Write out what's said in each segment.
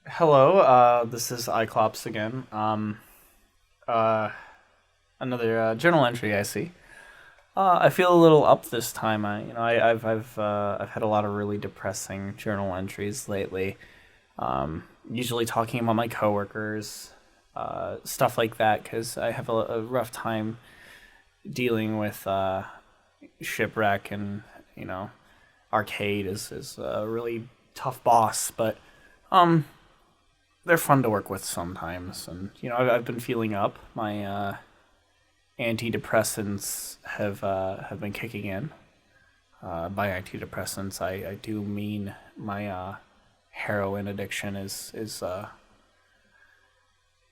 Hello, this is Eyeclops again. Uh, another journal entry I see. I feel a little up this time. I've had a lot of really depressing journal entries lately. Usually talking about my coworkers, stuff like that, because I have a rough time dealing with shipwreck and you know arcade is a really tough boss, but um they're fun to work with sometimes. And I've been feeling up. My antidepressants have been kicking in. By antidepressants, I do mean my heroin addiction is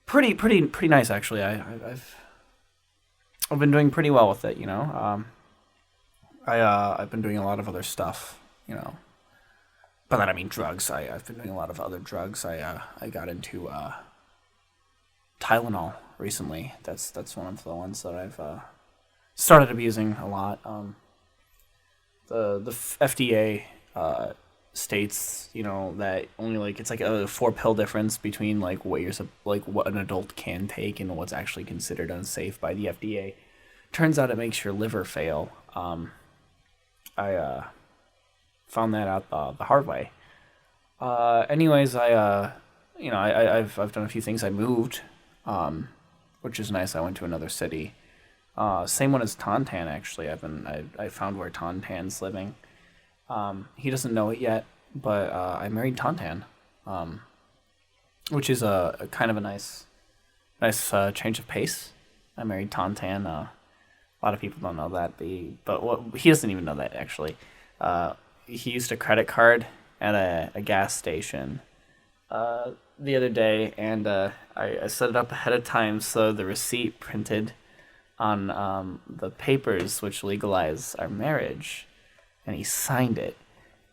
pretty nice actually. I've been doing pretty well with it. I've been doing a lot of other stuff. You know, by that I mean drugs. I've been doing a lot of other drugs. I got into Tylenol recently. That's one of the ones that I've started abusing a lot. The FDA states that only like it's like a four pill difference between like what an adult can take and what's actually considered unsafe by the FDA. Turns out it makes your liver fail. I found that out the hard way. Anyways, I've done a few things. I moved, which is nice. I went to another city. Same one as Tontan actually. I found where Tontan's living. He doesn't know it yet, but I married Tontan, which is a kind of a nice change of pace. I married Tontan. A lot of people don't know that, but what he doesn't even know that actually. He used a credit card at a gas station the other day, and I set it up ahead of time so the receipt printed on the papers which legalize our marriage, and he signed it.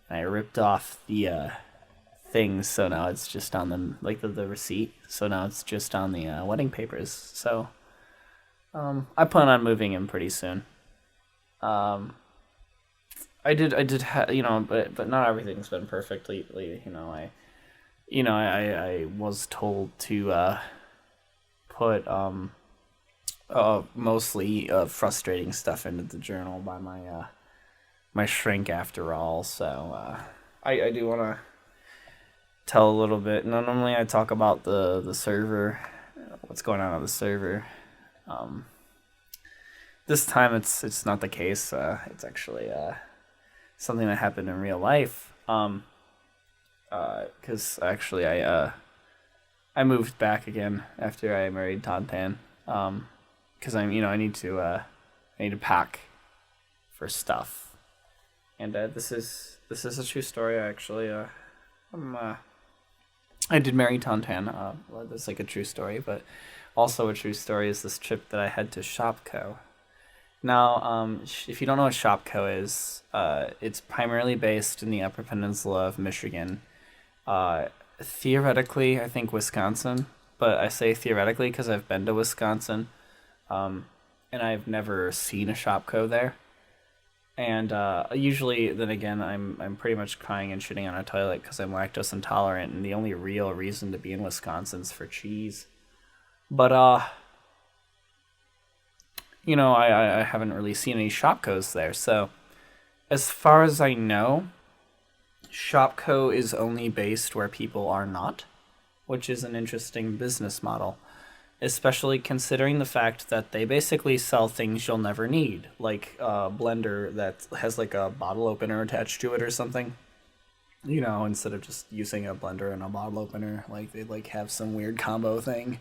And I ripped off the thing, so now it's just on the receipt. So now it's just on the wedding papers. So I plan on moving in pretty soon. Um, but not everything's been perfect lately. I was told to put mostly frustrating stuff into the journal by my shrink after all. So I do want to tell a little bit. Normally I talk about the server, what's going on the server. Um, this time it's not the case. It's actually something that happened in real life. Because actually I moved back again after I married Tantan. Because I need to pack for stuff, and this is a true story actually. I'm, I did marry Tantan. Well, that's like a true story, but also a true story is this trip that I had to Shopko. Now, if you don't know what Shopko is, it's primarily based in the Upper Peninsula of Michigan. Uh, Theoretically, I think Wisconsin, but I say theoretically because I've been to Wisconsin, um, and I've never seen a Shopko there. And usually, then again, I'm pretty much crying and shitting on a toilet because I'm lactose intolerant, and the only real reason to be in Wisconsin's for cheese. But I haven't really seen any Shopkos there. So as far as I know, Shopko is only based where people are not, which is an interesting business model, especially considering the fact that they basically sell things you'll never need, like a blender that has like a bottle opener attached to it or something. Instead of just using a blender and a bottle opener, like they like have some weird combo thing.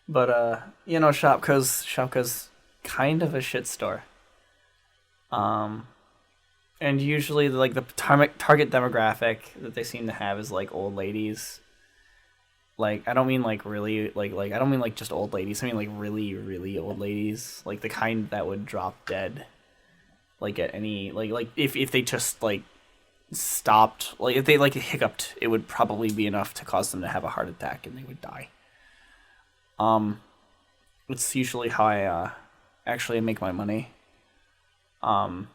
But Shopko's kind of a shit store. Um, and usually like the target demographic that they seem to have is like old ladies. Like I don't mean like really like I don't mean like just old ladies. I mean like really really old ladies, like the kind that would drop dead like at any like if they just like stopped, like if they like hiccuped, it would probably be enough to cause them to have a heart attack and they would die. Um it's usually how I actually make my money. Um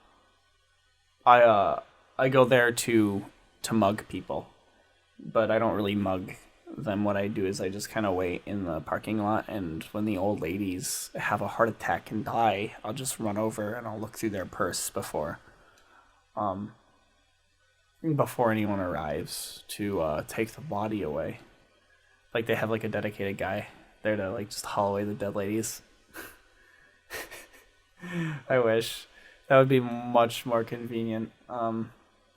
I I go there to mug people. but I don't really mug them. What I do is I just kind of wait in the parking lot, and when the old ladies have a heart attack and die, I'll just run over and I'll look through their purse um, before anyone arrives to take the body away. Like they have like a dedicated guy there to like just haul away the dead ladies. I wish that would be much more convenient.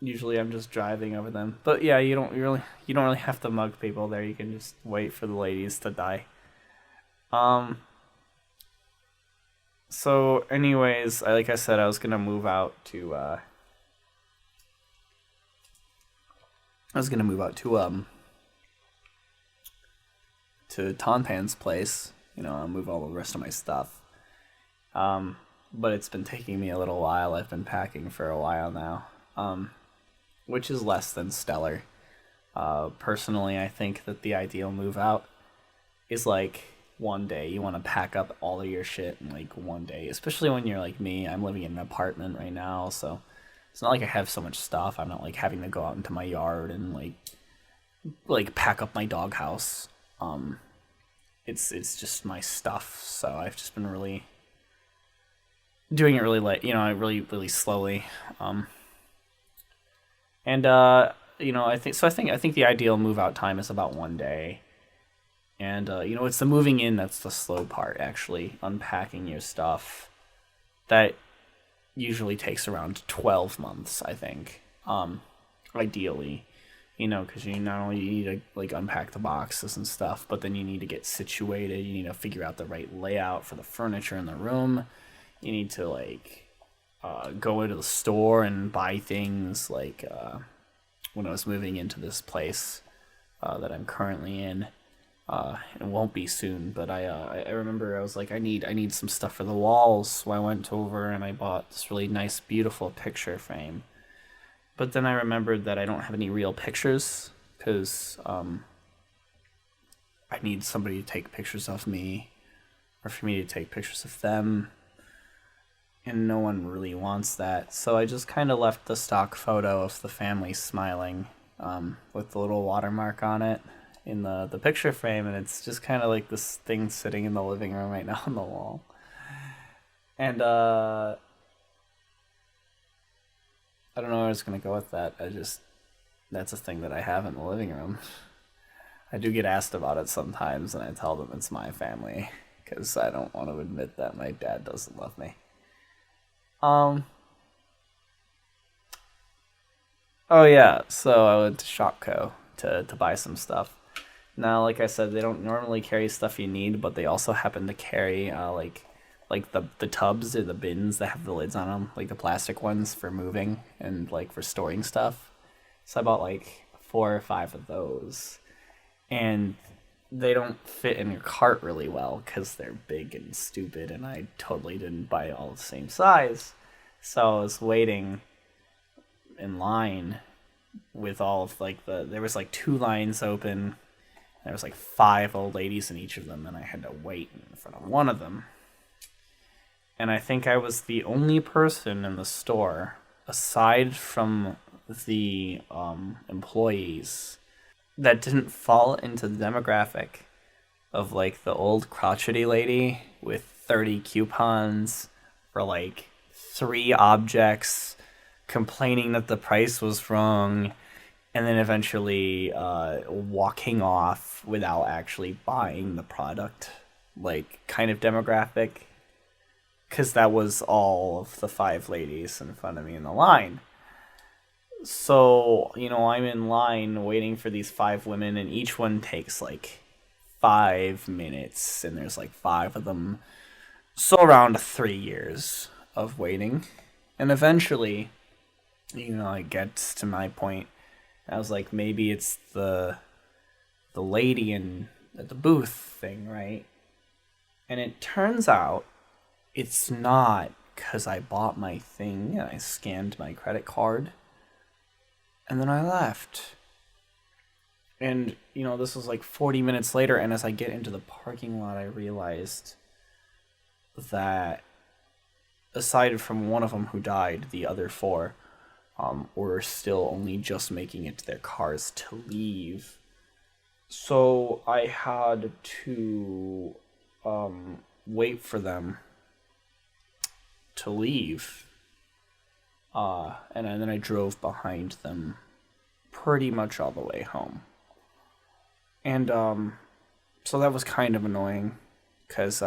Usually I'm just driving over them, but yeah, you don't really have to mug people there. You can just wait for the ladies to die. Um. So, anyways, like I said, I was gonna move out to. I was gonna move out to Tonpan's place. You know, I'll move all the rest of my stuff. But it's been taking me a little while. I've been packing for a while now. Which is less than stellar. Personally, I think that the ideal move out is like one day. You want to pack up all of your shit in like one day, especially when you're like me. I'm living in an apartment right now, so it's not like I have so much stuff. I'm not like having to go out into my yard and like pack up my doghouse. It's just my stuff, so I've just been really doing it really late, really slowly. And I think the ideal move out time is about one day. And it's the moving in that's the slow part, actually, unpacking your stuff. That usually takes around 12 months, I think. Ideally, because you not only need to like unpack the boxes and stuff, but then you need to get situated. You need to figure out the right layout for the furniture in the room. You need to go into the store and buy things. When I was moving into this place that I'm currently in, it won't be soon, but I remember I was like, I need some stuff for the walls, so I went over and I bought this really nice, beautiful picture frame. But then I remembered that I don't have any real pictures, because I need somebody to take pictures of me, or for me to take pictures of them, and no one really wants that. So I just kind of left the stock photo of the family smiling, with the little watermark on it in the picture frame, and it's just kind of like this thing sitting in the living room right now on the wall. And I don't know where I was gonna go with that. That's a thing that I have in the living room. I do get asked about it sometimes, and I tell them it's my family, because I don't want to admit that my dad doesn't love me. Oh yeah, so I went to Shopko to buy some stuff. Now, like I said, they don't normally carry stuff you need, but they also happen to carry like the tubs or the bins that have the lids on them, like the plastic ones for moving and like for storing stuff. So I bought like 4 or 5 of those, and they don't fit in your cart really well because they're big and stupid, and I totally didn't buy all the same size. So I was waiting in line with all of there was like 2 lines open. There was like 5 old ladies in each of them, and I had to wait in front of one of them. And I think I was the only person in the store, aside from the employees, that didn't fall into the demographic of like the old crotchety lady with 30 coupons for like 3 objects, complaining that the price was wrong, and then eventually walking off without actually buying the product, like kind of demographic, because that was all of the 5 ladies in front of me in the line. So, I'm in line waiting for these 5 women, and each one takes like 5 minutes, and there's like 5 of them. So around 3 years of waiting. And eventually, it gets to my point. I was like, maybe it's the lady at the booth thing, right? And it turns out it's not, because I bought my thing and I scanned my credit card. And then I left. And, this was like 40 minutes later, and as I get into the parking lot, I realized that aside from one of them who died, the other 4 or still only just making it to their cars to leave. So I had to wait for them to leave. And then I drove behind them pretty much all the way home. And so that was kind of annoying because,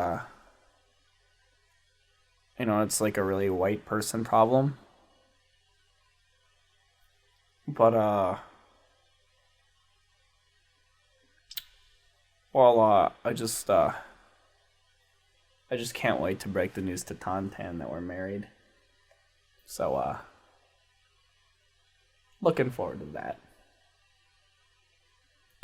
it's like a really white person problem. But, I just can't wait to break the news to Tantan that we're married. So, looking forward to that.